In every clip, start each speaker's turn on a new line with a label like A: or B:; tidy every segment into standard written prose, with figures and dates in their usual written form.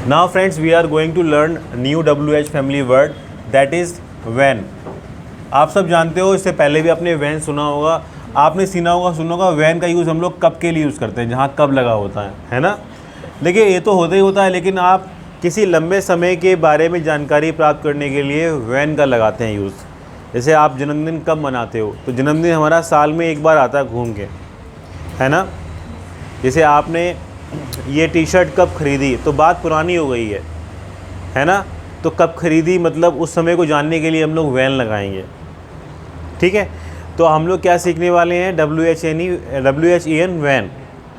A: Now friends, we are going to learn new WH family word, that is when. आप सब जानते हो, इससे पहले भी आपने when सुना होगा, आपने सुना होगा when का यूज़ हम लोग कब के लिए यूज़ करते हैं, जहाँ कब लगा होता है ना। देखिए ये तो होता ही होता है, लेकिन आप किसी लंबे समय के बारे में जानकारी प्राप्त करने के लिए when का लगाते हैं यूज़। जैसे आप जन्मदिन कब मनाते हो, तो जन्मदिन हमारा साल में एक बार आता है घूम के, है ना। जैसे आपने ये टी शर्ट कब ख़रीदी, तो बात पुरानी हो गई है ना। तो कब ख़रीदी मतलब उस समय को जानने के लिए हम लोग वैन लगाएंगे, ठीक है। तो हम लोग क्या सीखने वाले हैं, WHEN वैन,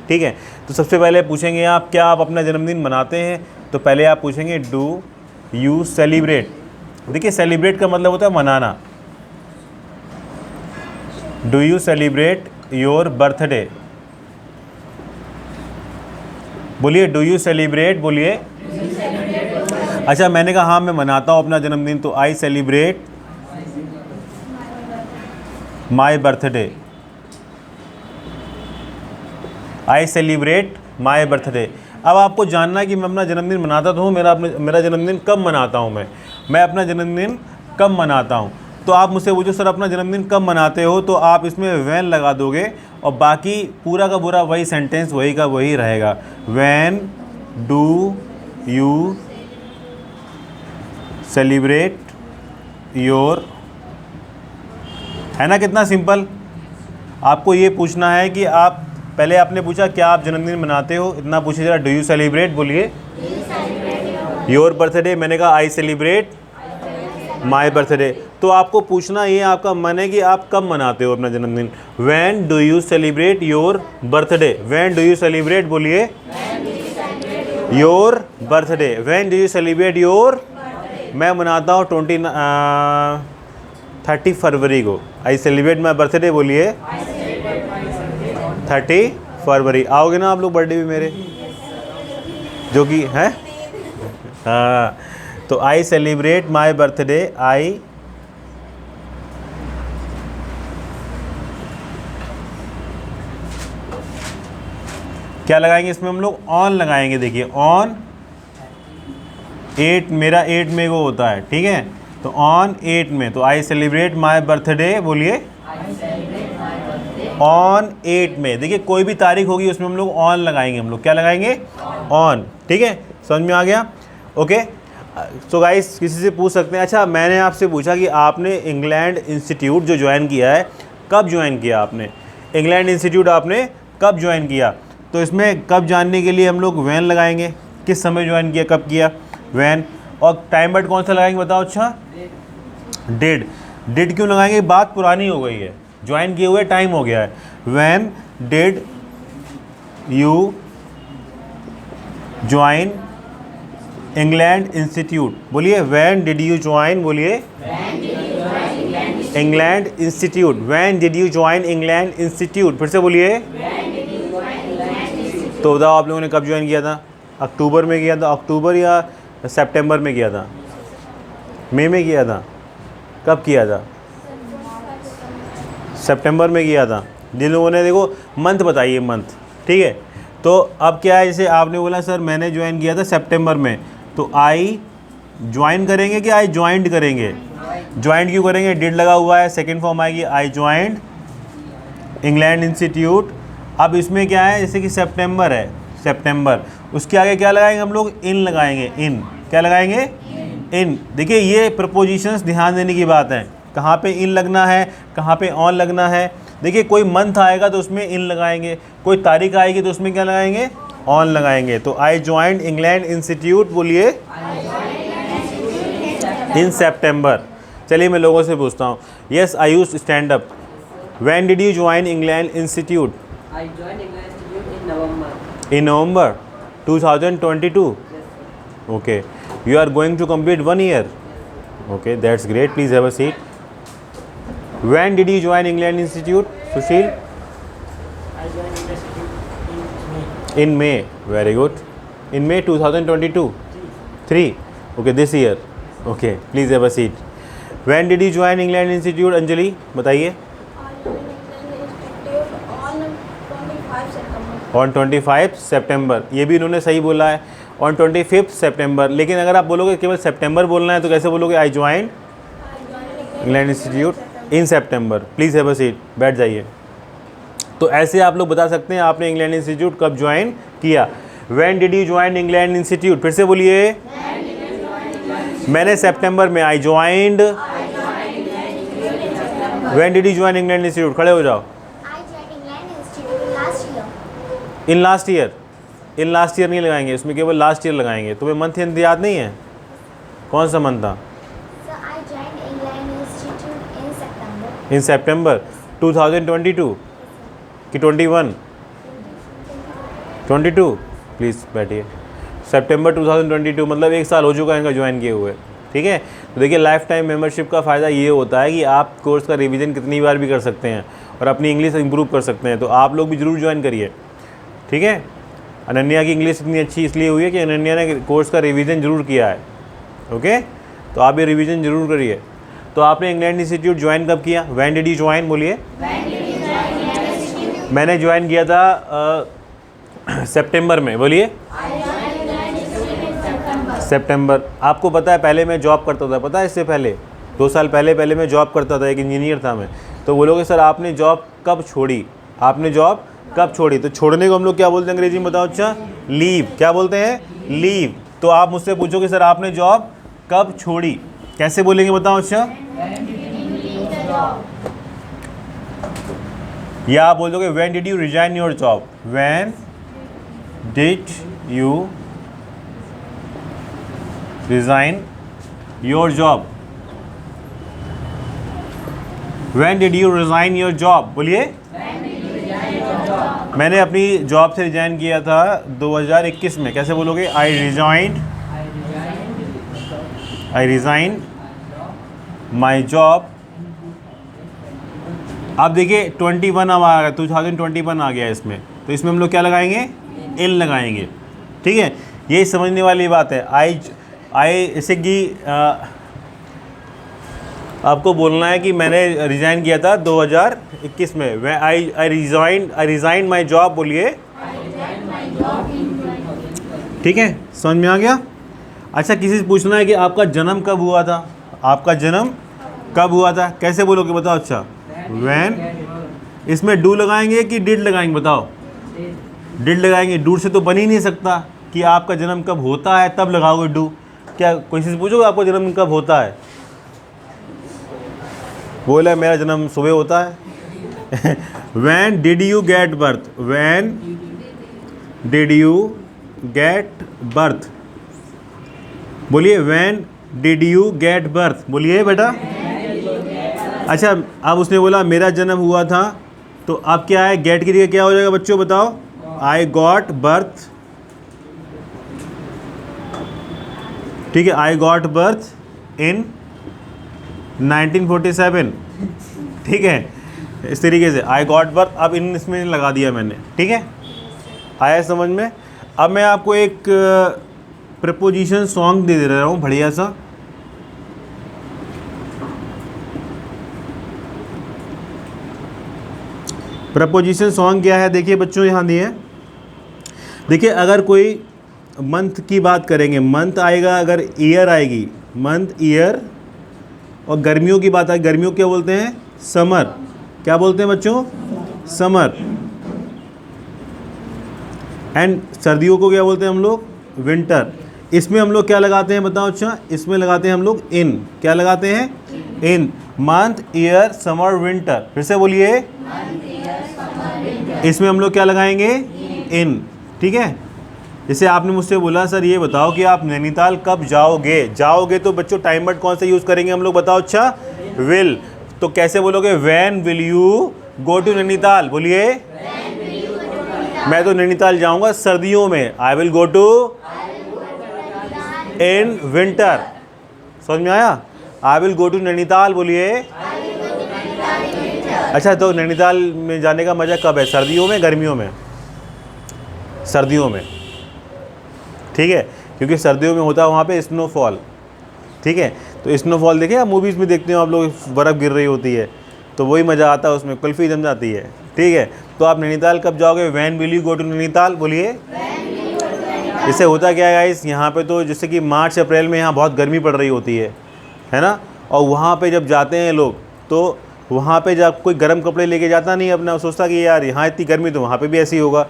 A: ठीक है। तो सबसे पहले पूछेंगे आप, क्या आप अपना जन्मदिन मनाते हैं, तो पहले आप पूछेंगे डू यू सेलिब्रेट। देखिए सेलिब्रेट का मतलब होता है मनाना। Do you celebrate your birthday, बोलिए डू यू सेलिब्रेट, बोलिए। अच्छा मैंने कहा हाँ मैं मनाता हूँ अपना जन्मदिन, तो I celebrate my birthday, I celebrate my birthday. अब आपको जानना है कि मैं अपना जन्मदिन मनाता तो हूँ, मेरा जन्मदिन कब मनाता हूँ मैं अपना जन्मदिन कब मनाता हूँ। तो आप मुझसे पूछो सर अपना जन्मदिन कब मनाते हो, तो आप इसमें वैन लगा दोगे और बाकी पूरा का पूरा वही सेंटेंस वही का वही रहेगा। When do you celebrate your, है ना। कितना सिंपल। आपको ये पूछना है कि आप पहले आपने पूछा क्या आप जन्मदिन मनाते हो, इतना पूछिए जरा। डू यू सेलिब्रेट, बोलिए। योर बर्थडे, मैंने कहा आई सेलिब्रेट माई बर्थडे। तो आपको पूछना ये आपका मन है कि आप कब मनाते हो अपना जन्मदिन। When do you celebrate your birthday, when do you celebrate, बोलिए। Your birthday, when do you celebrate your. मैं मनाता हूँ 30 फरवरी को, आई सेलिब्रेट माई बर्थडे, बोलिए। 30 फरवरी। आओगे ना आप लोग बर्थडे भी मेरे, जो कि है, हाँ। तो आई सेलिब्रेट माई बर्थडे, आई क्या लगाएंगे इसमें हम लोग, ऑन लगाएंगे। देखिए ऑन 8, मेरा 8 में को होता है, ठीक है। तो ऑन 8 में, तो आई सेलिब्रेट माई बर्थडे, बोलिए। ऑन 8 में, देखिए कोई भी तारीख होगी उसमें हम लोग ऑन लगाएंगे, हम लोग क्या लगाएंगे, ऑन, ठीक है। समझ में आ गया, ओके। सो गाइस किसी से पूछ सकते हैं, अच्छा मैंने आपसे पूछा कि आपने इंग्लैंड इंस्टीट्यूट जो ज्वाइन किया है, कब ज्वाइन किया आपने, इंग्लैंड इंस्टीट्यूट आपने कब ज्वाइन किया। तो इसमें कब जानने के लिए हम लोग वैन लगाएंगे, किस समय ज्वाइन किया, कब किया, वैन। और टाइम वर्ड कौन सा लगाएंगे बताओ। अच्छा डिड, डिड क्यों लगाएंगे, बात पुरानी हो गई है, ज्वाइन किए हुए टाइम हो गया है। When did you join England institute, बोलिए। वैन डिड यू ज्वाइन, बोलिए। England institute, when did you join England institute, फिर से बोलिए। तो बताओ आप लोगों ने कब ज्वाइन किया था, अक्टूबर में किया था, अक्टूबर या सितंबर में किया था, मई में किया था, कब किया था, सितंबर में किया था। जिन लोगों ने देखो मंथ बताइए, मंथ, ठीक है। तो अब क्या है, जैसे आपने बोला सर मैंने ज्वाइन किया था सितंबर में, तो आई ज्वाइन करेंगे कि आई ज्वाइंड करेंगे, ज्वाइंट क्यों करेंगे, डिड लगा हुआ है, सेकेंड फॉर्म आएगी आई ज्वाइंड इंग्लैंड इंस्टीट्यूट। अब इसमें क्या है, जैसे कि सितंबर है, सितंबर, उसके आगे क्या लगाएंगे हम लोग, इन लगाएंगे, इन, क्या लगाएंगे, इन। देखिए ये प्रपोजिशंस ध्यान देने की बात है, कहाँ पे इन लगना है, कहाँ पे ऑन लगना है। देखिए कोई मंथ आएगा तो उसमें इन लगाएंगे, कोई तारीख आएगी तो उसमें क्या लगाएंगे, ऑन लगाएंगे। तो आई ज्वाइंड इंग्लैंड इंस्टीट्यूट, बोलिए, इन सितंबर। चलिए मैं लोगों से पूछता हूँ, yes I used stand up. When did you join England institute,
B: I joined English Institute in November.
A: in November 2022. Okay, you are going to complete 1 year. Okay, that's great. Please have a seat. When did you join England Institute, Sushil?
B: I joined English Institute in May.
A: In May. Very good. In May 2022. 3. Okay, this year. Okay, please have a seat. When did you join England Institute, Anjali? बताइए.
C: On 25 September.
A: On 25 सितंबर, ये भी इन्होंने सही बोला है। On 25 सितंबर। लेकिन अगर आप बोलोगे केवल सितंबर बोलना है तो कैसे बोलोगे? I join England institute in September. Please have a seat, बैठ जाइए। तो ऐसे आप लोग बता सकते हैं आपने इंग्लैंड इंस्टीट्यूट कब ज्वाइन किया। When did you join England institute? फिर से बोलिए। मैंने सितंबर में, आई joined. When did you join England institute? खड़े हो जाओ। In last year. In last year नहीं लगाएंगे, इसमें केवल लास्ट ईयर लगाएंगे। तुम्हें मंथ याद नहीं है? कौन सा मंथ था? इन सितंबर 2022 कि 21? 22। प्लीज़ बैठिए। सितंबर 2022 मतलब 1 साल हो चुका है इनका ज्वाइन किए हुए। ठीक है, तो देखिए लाइफ टाइम मेंबरशिप का फ़ायदा ये होता है कि आप कोर्स का रिवीजन कितनी बार भी कर सकते हैं और अपनी इंग्लिश इंप्रूव कर सकते हैं। तो आप लोग भी ज़रूर ज्वाइन करिए। ठीक है, अनन्या की इंग्लिश इतनी अच्छी इसलिए हुई है कि अनन्या ने कोर्स का रिवीजन ज़रूर किया है। ओके, तो आप ये रिवीजन ज़रूर करिए। तो आपने इंग्लैंड इंस्टीट्यूट ज्वाइन कब किया? When did you join? बोलिए। मैंने ज्वाइन किया था सितंबर में। बोलिए। सितंबर। आपको पता है पहले मैं जॉब करता था, पता है? इससे पहले 2 साल पहले मैं जॉब करता था, एक इंजीनियर था मैं। तो बोलोगे सर आपने जॉब कब छोड़ी? आपने जॉब कब छोड़ी? तो छोड़ने को हम लोग क्या बोलते हैं अंग्रेजी में? बताओ। अच्छा, लीव। क्या बोलते हैं? लीव। तो आप मुझसे पूछोगे सर आपने जॉब कब छोड़ी, कैसे बोलेंगे? बताओ। अच्छा, या आप बोलोगे when did you resign your job? When did you resign your job? When did you resign your job? बोलिए। मैंने अपनी जॉब से रिजाइन किया था 2021 में। कैसे बोलोगे? I resign my job. अब देखिए 21 अब आ गया, 2021 आ गया इसमें। तो इसमें हम लोग क्या लगाएंगे? इन लगाएंगे। ठीक है, ये समझने वाली बात है। आई इसे कि आपको बोलना है कि मैंने रिज़ाइन किया था 2021 में। वे आई रिज़ाइन माई जॉब। बोलिए। ठीक है, समझ में आ गया? अच्छा, किसी से पूछना है कि आपका जन्म कब हुआ था? आपका जन्म कब हुआ था? कैसे बोलोगे? बताओ। अच्छा, व्हेन। इसमें डू लगाएंगे कि डिड लगाएंगे? बताओ। डिड लगाएंगे। डू से तो बन ही नहीं सकता कि आपका जन्म कब होता है तब लगाओगे डू। क्या कोई से पूछोगे आपका जन्म कब होता है? बोला मेरा जन्म सुबह होता है। When did you get birth? When did you get birth? बोलिए। When did you get birth? बोलिए बेटा। अच्छा, अब उसने बोला मेरा जन्म हुआ था, तो अब क्या है? गेट की जगह क्या हो जाएगा बच्चों? बताओ। I got birth. ठीक है, आई गॉट बर्थ इन 1947। ठीक है, इस तरीके से आई गॉट बर्थ। अब इन इसमें लगा दिया मैंने। ठीक है, आया समझ में? अब मैं आपको एक प्रपोजिशन सॉन्ग दे रहा हूँ बढ़िया सा। प्रपोजिशन सॉन्ग क्या है? देखिए बच्चों, यहाँ दिए। देखिए, अगर कोई मंथ की बात करेंगे, मंथ आएगा, अगर ईयर आएगी, मंथ ईयर, और गर्मियों की बात आएगी, गर्मियों क्या बोलते हैं? समर। क्या बोलते हैं बच्चों? समर। एंड सर्दियों को क्या बोलते हैं हम लोग? विंटर। इसमें हम लोग क्या लगाते हैं? बताओ। अच्छा, इसमें लगाते हैं हम लोग इन। क्या लगाते हैं? In. Month, year, summer, winter. फिर से बोलिए। इसमें हम लोग क्या लगाएंगे? इन। ठीक है, जैसे आपने मुझसे बोला सर ये बताओ कि आप नैनीताल कब जाओगे तो बच्चों टाइम वर्ड कौन सा यूज़ करेंगे हम लोग? बताओ। अच्छा, विल। तो कैसे बोलोगे? When will you go to Nainital? बोलिए। मैं तो नैनीताल जाऊंगा सर्दियों में। I will go to in winter. समझ में आया? I will go to Nainital. बोलिए। अच्छा, तो नैनीताल में जाने का मज़ा कब है? सर्दियों में, गर्मियों में? सर्दियों में। ठीक है, क्योंकि सर्दियों में होता है वहाँ पे स्नोफॉल। ठीक है, तो स्नोफॉल देखिए आप मूवीज़ में देखते हो आप लोग, बर्फ़ गिर रही होती है, तो वही मज़ा आता है उसमें, कुल्फ़ी जम जाती है। ठीक है, तो आप नैनीताल कब जाओगे? When will you go to Nainital? बोलिए। इससे होता क्या है गाइस, यहाँ पे तो जैसे कि मार्च अप्रैल में यहाँ बहुत गर्मी पड़ रही होती है ना, और वहाँ पे जब जाते हैं लोग तो वहाँ पे जब कोई गर्म कपड़े लेके जाता नहीं अपना, सोचता कि यार यहाँ इतनी गर्मी तो वहाँ पे भी ऐसी होगा,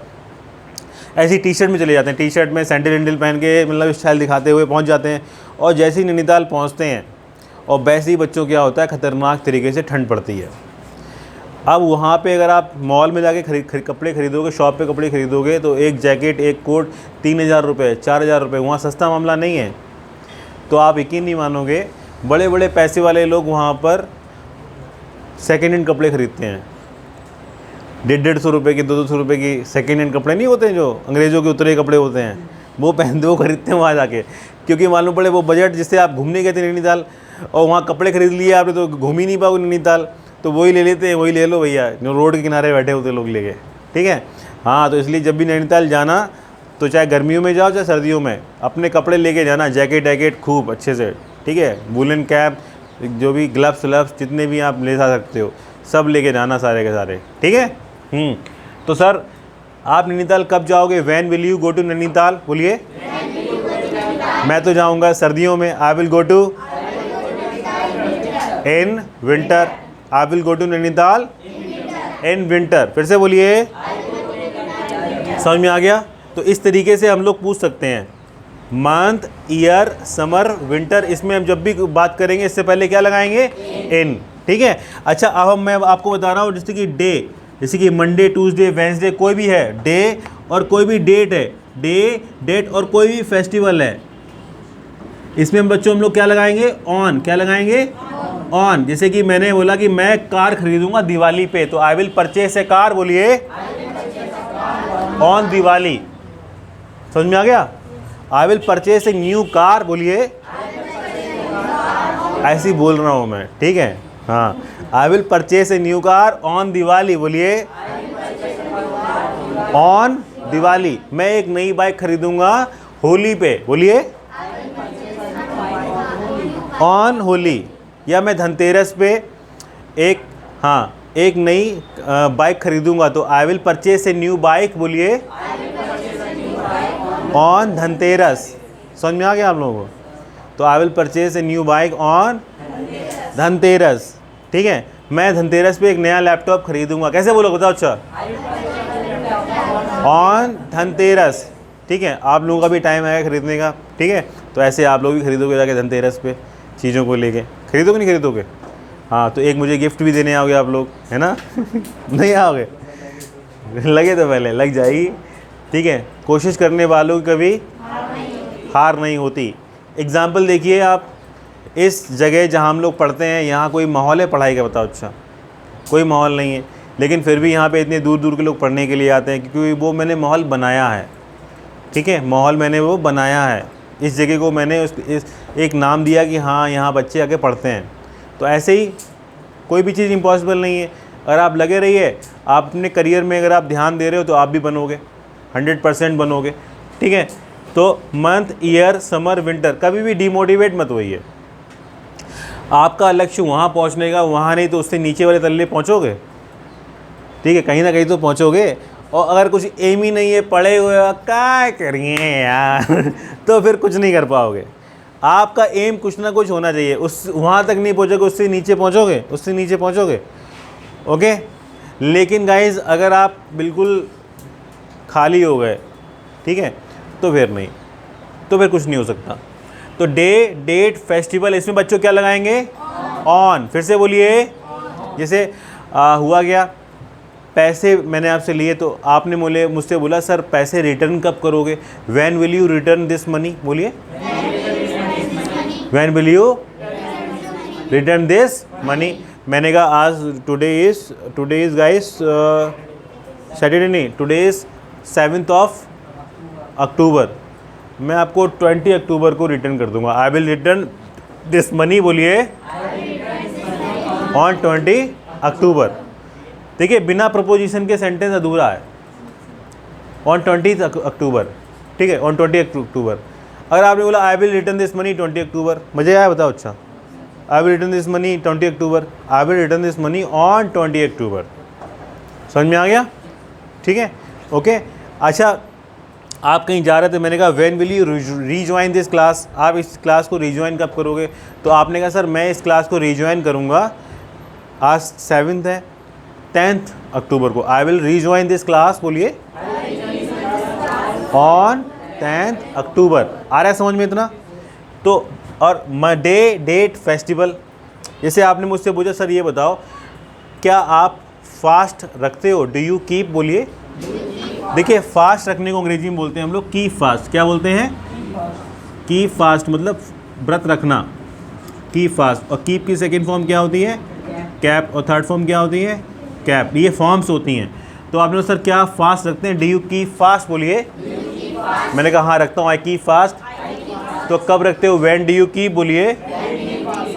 A: ऐसी टी शर्ट में चले जाते हैं, टी शर्ट में सैंडल वैंडल पहन के मतलब स्टाइल दिखाते हुए पहुँच जाते हैं। और जैसे ही नैनीताल पहुँचते हैं और वैसे ही बच्चों क्या होता है, ख़तरनाक तरीके से ठंड पड़ती है। अब वहाँ पे अगर आप मॉल में जाके कपड़े खरीदोगे, शॉप पे कपड़े खरीदोगे तो एक जैकेट एक कोट 3000 रुपये 4000 रुपये, वहाँ सस्ता मामला नहीं है। तो आप यकीन नहीं मानोगे, बड़े बड़े पैसे वाले लोग वहाँ पर सेकेंड हैंड कपड़े खरीदते हैं। 150 रुपये की 200 रुपये की सेकेंड हैंड कपड़े नहीं होते हैं जो अंग्रेज़ों के उतरे कपड़े होते हैं, वो पहनते वो खरीदते हैं वहाँ जाके, क्योंकि मालूम पड़े वो बजट जिससे आप घूमने गए थे नैनीताल और वहाँ कपड़े खरीद लिए आपने तो घूम ही नहीं पाओगे नैनीताल, तो वही ले लेते हैं, वही ले लो भैया, जो रोड के किनारे बैठे होते लोग लेके, ठीक है। हाँ, तो इसलिए जब भी नैनीताल जाना तो चाहे गर्मियों में जाओ चाहे सर्दियों में, अपने कपड़े लेके जाना, जैकेट वैकेट खूब अच्छे से, ठीक है, वुलन कैप, जो भी ग्लव्स व्लव्स जितने भी आप ले जा सकते हो सब लेके जाना सारे के सारे, ठीक है। तो सर आप नैनीताल कब जाओगे? When will you go to Nainital? बोलिए। मैं तो जाऊंगा सर्दियों में, I will go to in winter, I will go to Nainital in winter. फिर से बोलिए, समझ में आ गया? तो इस तरीके से हम लोग पूछ सकते हैं मंथ, ईयर, समर, विंटर, इसमें हम जब भी बात करेंगे इससे पहले क्या लगाएंगे? इन, ठीक है। अच्छा, अब मैं आपको बता रहा हूँ जैसे कि डे, जैसे कि मंडे, ट्यूसडे, वेंसडे, कोई भी है डे और कोई भी डेट है, डे, डेट और कोई भी फेस्टिवल है, इसमें हम बच्चों हम लोग क्या लगाएंगे? ऑन। क्या लगाएंगे? ऑन। जैसे कि मैंने बोला कि मैं कार खरीदूंगा दिवाली पे, तो I will purchase A car, बोलिए, ऑन दिवाली। समझ में आ गया? I will purchase a new car, बोलिए, ऐसे ही बोल रहा हूँ मैं, ठीक है। हाँ, I will purchase a new car on Diwali, बोलिए, ऑन दिवाली। मैं एक नई बाइक खरीदूंगा होली पे, बोलिए, ऑन होली। या मैं धनतेरस पे एक नई बाइक खरीदूंगा, तो I will purchase a new bike, बोलिए, ऑन धनतेरस। समझ में आ गया आप लोगों को? तो I will purchase a new bike on Dhanteras, ठीक है। मैं धनतेरस पे एक नया लैपटॉप खरीदूंगा, कैसे बोलो बताओ? अच्छा, ऑन धनतेरस, ठीक है। आप लोगों का भी टाइम आएगा खरीदने का, ठीक है। तो ऐसे आप लोग भी खरीदोगे जाके धनतेरस पे चीज़ों को लेके, खरीदोगे नहीं खरीदोगे? हाँ, तो एक मुझे गिफ्ट भी देने आओगे आप लोग, है ना? नहीं आओगे? लगे तो पहले लग जाएगी, ठीक है। कोशिश करने वालों की कभी हार नहीं होती। एग्जाम्पल देखिए आप, इस जगह जहाँ हम लोग पढ़ते हैं यहाँ कोई माहौल है पढ़ाई का? बताओ। अच्छा, कोई माहौल नहीं है, लेकिन फिर भी यहाँ पे इतने दूर दूर के लोग पढ़ने के लिए आते हैं, क्योंकि वो मैंने माहौल बनाया है, ठीक है। माहौल मैंने वो बनाया है, इस जगह को मैंने एक नाम दिया कि हाँ यहाँ बच्चे आके पढ़ते हैं। तो ऐसे ही कोई भी चीज़ इम्पॉसिबल नहीं है। अगर आप लगे रहिए, आप अपने करियर में अगर आप ध्यान दे रहे हो तो आप भी बनोगे, 100% बनोगे, ठीक है। तो मंथ, ईयर, समर, विंटर, कभी भी डिमोटिवेट मत होइए। आपका लक्ष्य वहाँ पहुँचने का, वहाँ नहीं तो उससे नीचे वाले तल्ले पहुँचोगे, ठीक है, कहीं ना कहीं तो पहुँचोगे। और अगर कुछ एम ही नहीं है, पढ़े हुए हो क्या करिए यार तो फिर कुछ नहीं कर पाओगे। आपका एम कुछ ना कुछ होना चाहिए, उस वहाँ तक नहीं पहुँचोगे, उससे नीचे पहुँचोगे, उससे नीचे पहुँचोगे, ओके। लेकिन गाइज अगर आप बिल्कुल खाली हो गए, ठीक है, तो फिर नहीं, तो फिर कुछ नहीं हो सकता। तो डे, डेट, फेस्टिवल, इसमें बच्चों क्या लगाएंगे? ऑन। फिर से बोलिए, जैसे हुआ क्या, पैसे मैंने आपसे लिए तो आपने मुझसे बोला सर पैसे रिटर्न कब करोगे? When will you return this money? बोलिए, when will you return this money. मैंने कहा आज टुडे इज गाइस सैटरडे नहीं, टुडे इज 7 अक्टूबर, मैं आपको 20 अक्टूबर को रिटर्न कर दूंगा। I will return this money, बोलिए, ऑन 20 अक्टूबर। देखिए बिना प्रपोजिशन के सेंटेंस अधूरा है। ऑन 20 अक्टूबर, ठीक है, ऑन 20 अक्टूबर। अगर आपने बोला आई विल रिटर्न दिस मनी 20 अक्टूबर, मज़े आया? बताओ। अच्छा, आई will return this money 20 October, I will return this money on 20 अक्टूबर। समझ में आ गया? ठीक है, ओके। अच्छा, आप कहीं जा रहे थे, मैंने कहा when will you rejoin this class, आप इस क्लास को रीजॉइन कब करोगे? तो आपने कहा सर मैं इस क्लास को रीजॉइन करूँगा, आज 7th है, 10th अक्टूबर को। I will rejoin this class, बोलिए, ऑन 10th अक्टूबर। आ रहा है समझ में इतना? तो और डे, डेट, फेस्टिवल। जैसे आपने मुझसे पूछा सर ये बताओ क्या आप फास्ट रखते हो? डू यू कीप, बोलिए। देखिए फास्ट रखने को अंग्रेजी में बोलते हैं हम लोग कीप फास्ट। क्या बोलते हैं? कीप फास्ट, मतलब व्रत रखना, कीप फास्ट। और कीप की सेकंड फॉर्म क्या होती है? कैप। और थर्ड फॉर्म क्या होती है? कैप। ये फॉर्म्स होती हैं। तो आपने सर क्या फास्ट रखते हैं? डू यू कीप फास्ट, बोलिए। मैंने कहा हाँ रखता हूँ, आई कीप फास्ट। तो कब रखते हो? व्हेन डू यू कीप, बोलिए।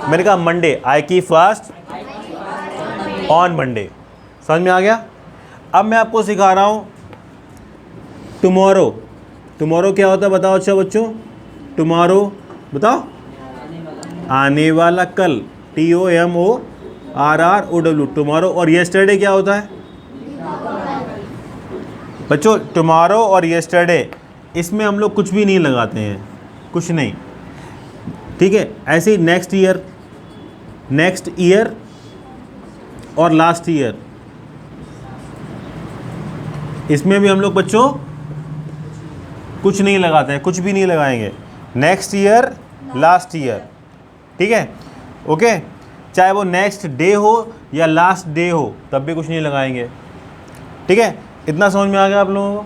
A: मैंने कहा Monday, I keep fast on Monday. समझ में आ गया? अब मैं आपको सिखा रहा हूँ टुमारो। टुमारो क्या होता है बताओ अच्छा बच्चों? टुमारो बताओ। आने वाला कल, TOMORROW, टुमारो। और येस्टरडे क्या होता है बच्चों? टुमारो और येस्टरडे, इसमें हम लोग कुछ भी नहीं लगाते हैं, कुछ नहीं, ठीक है। ऐसे ही नेक्स्ट ईयर, नेक्स्ट ईयर और लास्ट ईयर, इसमें भी हम लोग बच्चों कुछ नहीं लगाते हैं, कुछ भी नहीं लगाएंगे। नेक्स्ट ईयर, लास्ट ईयर, ठीक है, ओके। चाहे वो नेक्स्ट डे हो या लास्ट डे हो, तब भी कुछ नहीं लगाएंगे, ठीक है। इतना समझ में आ गया आप लोगों को?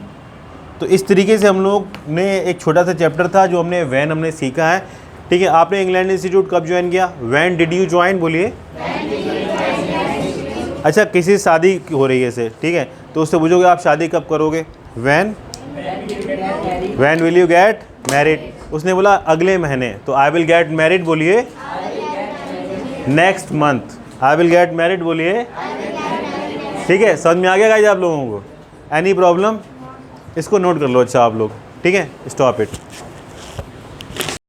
A: तो इस तरीके से हम लोग ने एक छोटा सा चैप्टर था जो हमने व्हेन हमने सीखा है, ठीक है। आपने इंग्लैंड इंस्टीट्यूट कब ज्वाइन किया? व्हेन डिड यू ज्वाइन, बोलिए। अच्छा किसी से शादी हो रही है इसे, ठीक है, तो उससे पूछोगे आप शादी कब करोगे? When will you get married? उसने बोला अगले महीने, तो आई विल गेट मैरिड, बोलिए। Next month, I will get married, बोलिए। ठीक है, समझ में आ गया गाइस आप लोगों को? Any problem? इसको नोट कर लो अच्छा आप लोग, ठीक है। Stop it.